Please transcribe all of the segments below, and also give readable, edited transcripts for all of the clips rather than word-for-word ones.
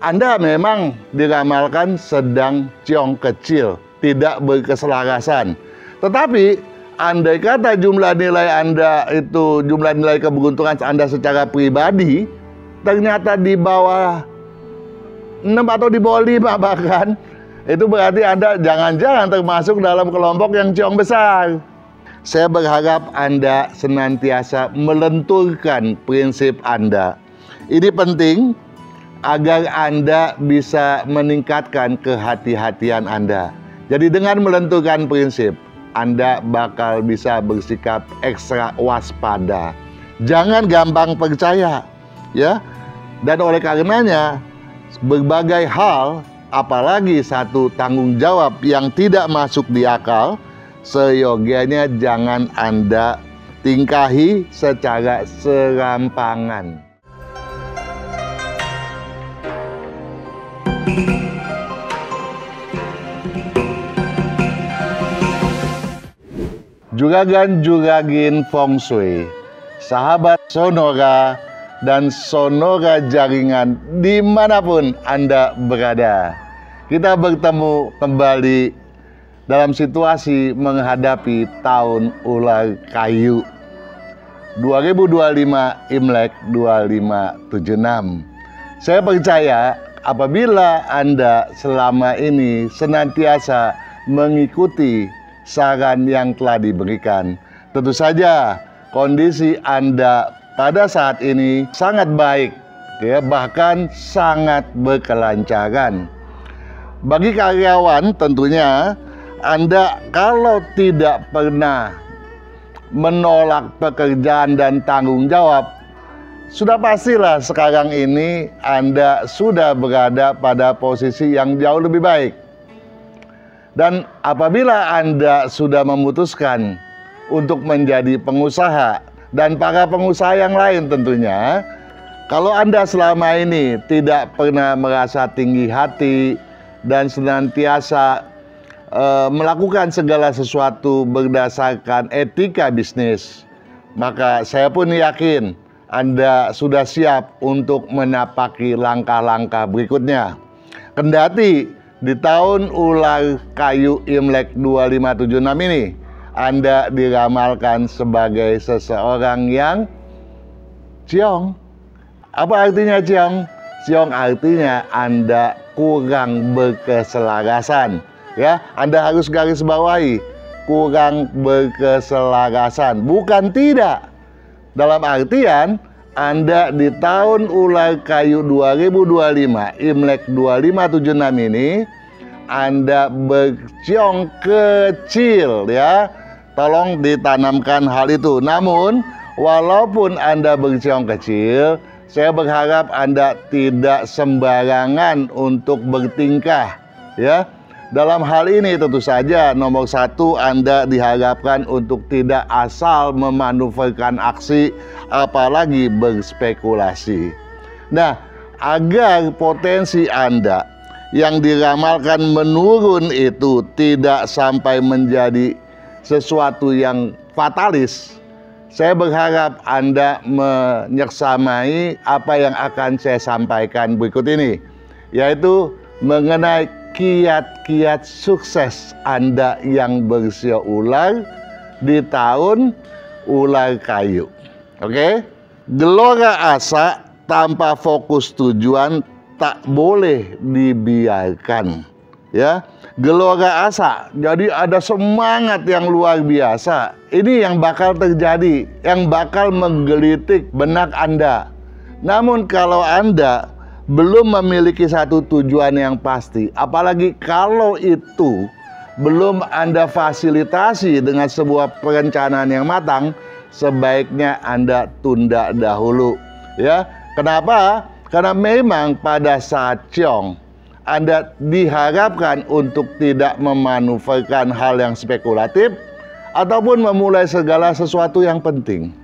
Anda memang diramalkan sedang ciong kecil, tidak berkeselarasan. Tetapi andai kata jumlah nilai Anda itu, jumlah nilai keberuntungan Anda secara pribadi ternyata di bawah 6 atau di bawah 5 bahkan, itu berarti Anda jangan-jangan termasuk dalam kelompok yang ciong besar. Saya berharap Anda senantiasa melenturkan prinsip Anda. Ini penting agar Anda bisa meningkatkan kehati-hatian Anda. Jadi dengan melenturkan prinsip, Anda bakal bisa bersikap ekstra waspada. Jangan gampang percaya, ya. Dan oleh karenanya, berbagai hal, apalagi satu tanggung jawab yang tidak masuk di akal, seyogianya jangan Anda tingkahi secara serampangan. Juragan-juragin Feng Shui, sahabat Sonora dan Sonora Jaringan dimanapun Anda berada. Kita bertemu kembali dalam situasi menghadapi tahun ular kayu 2025 Imlek 2576. Saya percaya apabila Anda selama ini senantiasa mengikuti saran yang telah diberikan, tentu saja kondisi Anda pada saat ini sangat baik, ya, bahkan sangat berkelancaran. Bagi karyawan tentunya Anda kalau tidak pernah menolak pekerjaan dan tanggung jawab, sudah pastilah sekarang ini Anda sudah berada pada posisi yang jauh lebih baik. Dan apabila Anda sudah memutuskan untuk menjadi pengusaha, dan para pengusaha yang lain tentunya, kalau Anda selama ini tidak pernah merasa tinggi hati dan senantiasa melakukan segala sesuatu berdasarkan etika bisnis, maka saya pun yakin Anda sudah siap untuk menapaki langkah-langkah berikutnya. Kendati di tahun ular kayu Imlek 2576 ini Anda diramalkan sebagai seseorang yang ciong. Apa artinya ciong? Ciong artinya Anda kurang berkeselarasan. Ya, Anda harus garis bawahi, kurang berkeselarasan, bukan tidak. Dalam artian Anda di tahun ular kayu 2025 Imlek 2576 ini Anda berciong kecil, ya. Tolong ditanamkan hal itu. Namun walaupun Anda berciong kecil, saya berharap Anda tidak sembarangan untuk bertingkah, ya. Dalam hal ini tentu saja nomor satu, Anda diharapkan untuk tidak asal memanuverkan aksi, apalagi berspekulasi. Nah, agar potensi Anda yang diramalkan menurun itu tidak sampai menjadi sesuatu yang fatalis, saya berharap Anda menyersamai apa yang akan saya sampaikan berikut ini, yaitu mengenai kiat-kiat sukses Anda yang bersio ular di tahun ular kayu. Oke? Gelora asa tanpa fokus tujuan tak boleh dibiarkan, ya. Gelora asa, jadi ada semangat yang luar biasa. Ini yang bakal terjadi, yang bakal menggelitik benak Anda. Namun kalau Anda belum memiliki satu tujuan yang pasti, apalagi kalau itu belum Anda fasilitasi dengan sebuah perencanaan yang matang, sebaiknya Anda tunda dahulu, ya. Kenapa? Karena memang pada saat ciong Anda diharapkan untuk tidak memanuverkan hal yang spekulatif ataupun memulai segala sesuatu yang penting.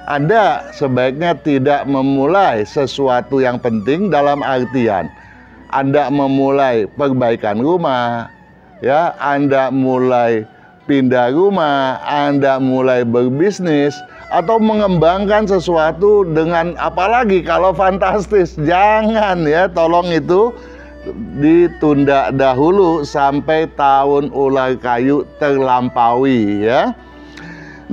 Anda sebaiknya tidak memulai sesuatu yang penting dalam artian Anda memulai perbaikan rumah, ya, Anda mulai pindah rumah, Anda mulai berbisnis, atau mengembangkan sesuatu dengan, apalagi kalau fantastis, jangan ya, tolong itu ditunda dahulu sampai tahun ular kayu terlampaui ya.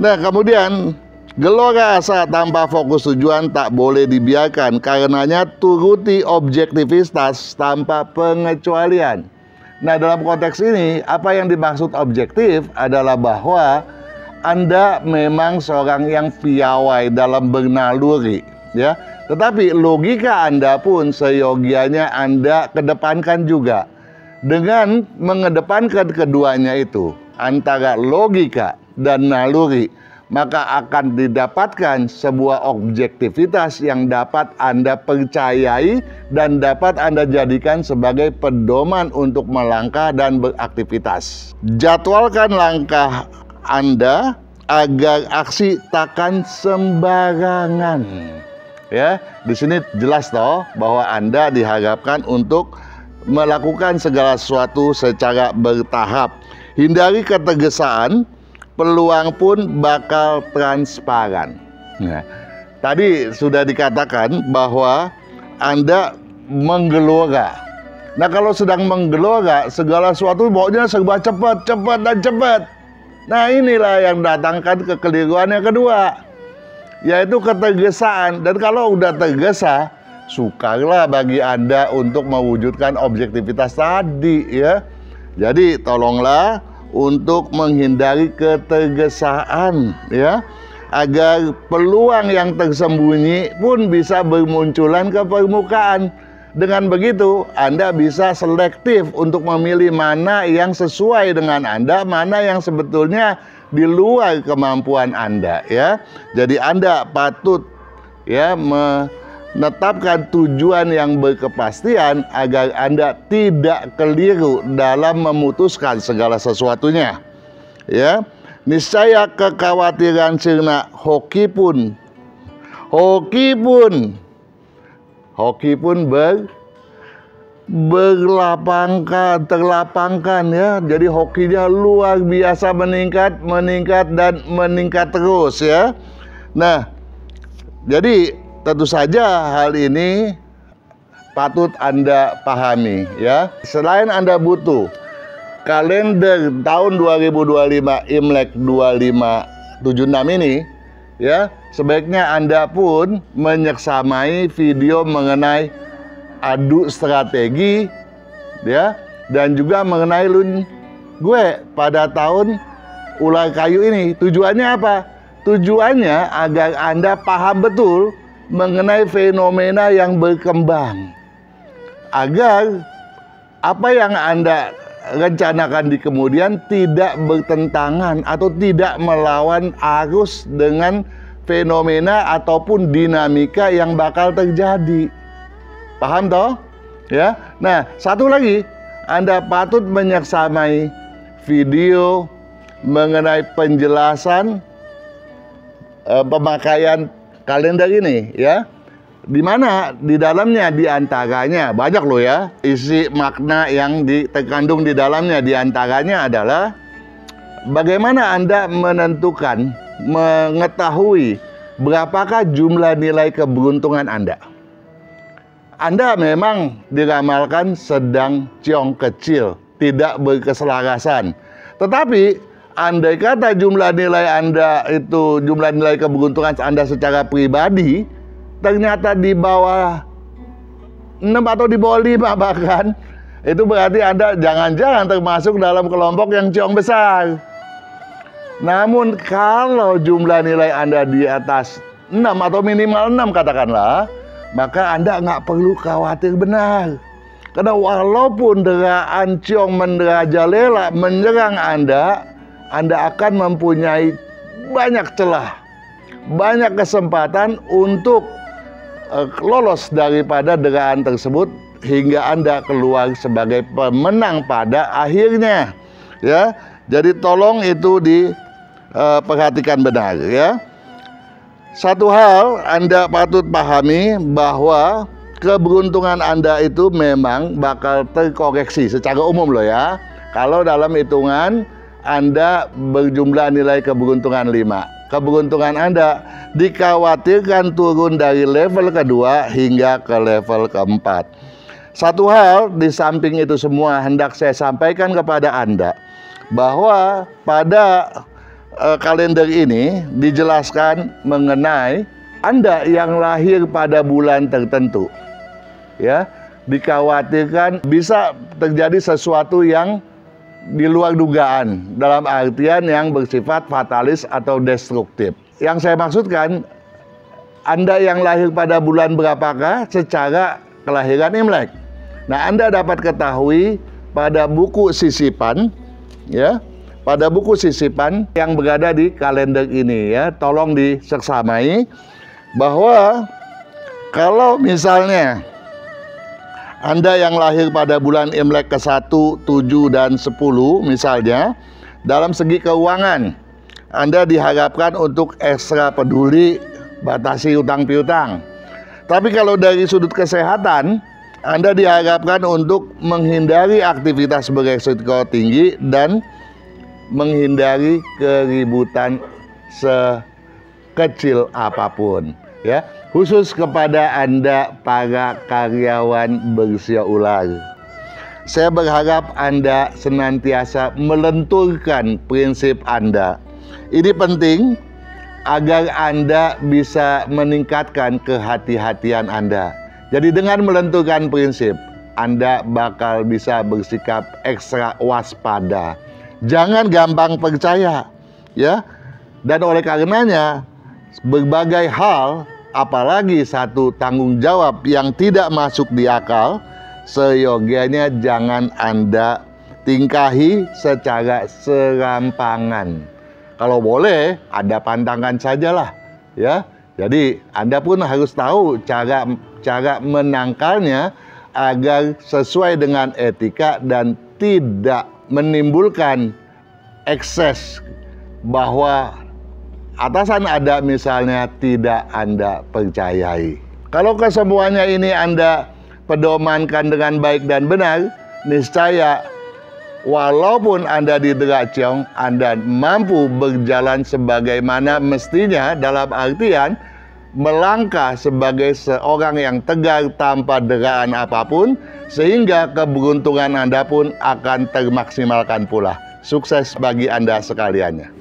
Nah, kemudian gelora asa tanpa fokus tujuan tak boleh dibiarkan, karenanya turuti objektivitas tanpa pengecualian. Nah, dalam konteks ini apa yang dimaksud objektif adalah bahwa Anda memang seorang yang piawai dalam bernaluri ya. Tetapi logika Anda pun seyogianya Anda kedepankan juga. Dengan mengedepankan keduanya itu, antara logika dan naluri, maka akan didapatkan sebuah objektivitas yang dapat Anda percayai dan dapat Anda jadikan sebagai pedoman untuk melangkah dan beraktivitas. Jadwalkan langkah Anda agar aksi takkan sembarangan. Ya, di sini jelas toh bahwa Anda diharapkan untuk melakukan segala sesuatu secara bertahap. Hindari ketergesaan, peluang pun bakal transparan. Nah, tadi sudah dikatakan bahwa Anda menggelora. Nah, kalau sedang menggelora, segala sesuatu pokoknya serba cepat, cepat dan cepat. Nah, inilah yang datangkan kekeliruan yang kedua, yaitu ketergesaan. Dan kalau udah tergesa, sukarlah bagi Anda untuk mewujudkan objektivitas tadi ya. Jadi tolonglah untuk menghindari ketergesaan ya, agar peluang yang tersembunyi pun bisa bermunculan ke permukaan. Dengan begitu Anda bisa selektif untuk memilih mana yang sesuai dengan Anda, mana yang sebetulnya di luar kemampuan Anda ya. Jadi Anda patut ya menetapkan tujuan yang berkepastian agar Anda tidak keliru dalam memutuskan segala sesuatunya ya. Niscaya kekhawatiran sirna hoki pun terlapangkan ya. Jadi hokinya luar biasa meningkat dan meningkat terus ya. Nah, jadi tentu saja hal ini patut Anda pahami ya. Selain Anda butuh kalender tahun 2025 Imlek 2576 ini ya, sebaiknya Anda pun menyeksamai video mengenai adu strategi ya, dan juga mengenai lun gue pada tahun ular kayu ini. Tujuannya apa? Tujuannya agar Anda paham betul mengenai fenomena yang berkembang, agar apa yang Anda rencanakan di kemudian tidak bertentangan atau tidak melawan arus dengan fenomena ataupun dinamika yang bakal terjadi. Paham toh? Ya. Nah, satu lagi, Anda patut menyeksamai video mengenai penjelasan pemakaian kalender ini ya. Di mana di dalamnya diantaranya banyak loh ya, isi makna yang terkandung di dalamnya. Diantaranya adalah bagaimana Anda menentukan, mengetahui berapakah jumlah nilai keberuntungan Anda. Anda memang diramalkan sedang ciong kecil, tidak berkeselarasan. Tetapi andai kata jumlah nilai Anda itu, jumlah nilai keberuntungan Anda secara pribadi ternyata di bawah 6 atau di bawah 5 bahkan, itu berarti Anda jangan-jangan termasuk dalam kelompok yang ciong besar. Namun kalau jumlah nilai Anda di atas 6 atau minimal 6 katakanlah, maka Anda nggak perlu khawatir benar. Karena walaupun deraan ciong merajalela menyerang Anda akan mempunyai banyak celah, banyak kesempatan untuk lolos daripada deraan tersebut hingga Anda keluar sebagai pemenang pada akhirnya ya. Jadi tolong itu diperhatikan benar ya. Satu hal Anda patut pahami bahwa keberuntungan Anda itu memang bakal terkoreksi secara umum loh ya. Kalau dalam hitungan Anda berjumlah nilai keberuntungan 5, keberuntungan Anda dikhawatirkan turun dari level kedua hingga ke level keempat. Satu hal di samping itu semua hendak saya sampaikan kepada Anda, bahwa pada kalender ini dijelaskan mengenai Anda yang lahir pada bulan tertentu. Ya, dikhawatirkan bisa terjadi sesuatu yang di luar dugaan, dalam artian yang bersifat fatalis atau destruktif. Yang saya maksudkan, Anda yang lahir pada bulan berapakah secara kelahiran Imlek. Nah, Anda dapat ketahui pada buku sisipan, ya, pada buku sisipan yang berada di kalender ini, ya, tolong diseksamai bahwa kalau misalnya Anda yang lahir pada bulan Imlek ke-1, 7, dan 10 misalnya, dalam segi keuangan Anda diharapkan untuk ekstra peduli, batasi utang piutang. Tapi kalau dari sudut kesehatan, Anda diharapkan untuk menghindari aktivitas beresiko tinggi dan menghindari keributan sekecil apapun, ya, khusus kepada Anda para karyawan berusia ular. Saya berharap Anda senantiasa melenturkan prinsip Anda. Ini penting agar Anda bisa meningkatkan kehati-hatian Anda. Jadi dengan melenturkan prinsip, Anda bakal bisa bersikap ekstra waspada. Jangan gampang percaya, ya. Dan oleh karenanya, berbagai hal, apalagi satu tanggung jawab yang tidak masuk di akal, seyogianya jangan Anda tingkahi secara serampangan. Kalau boleh, ada pantangan sajalah, ya. Jadi Anda pun harus tahu cara menangkalnya agar sesuai dengan etika dan tidak menimbulkan ekses bahwa atasan Anda misalnya tidak Anda percayai. Kalau kesemuanya ini Anda pedomankan dengan baik dan benar, niscaya walaupun Anda didera ciong, Anda mampu berjalan sebagaimana mestinya, dalam artian melangkah sebagai seorang yang tegar tanpa deraan apapun, sehingga keberuntungan Anda pun akan termaksimalkan pula. Sukses bagi Anda sekaliannya.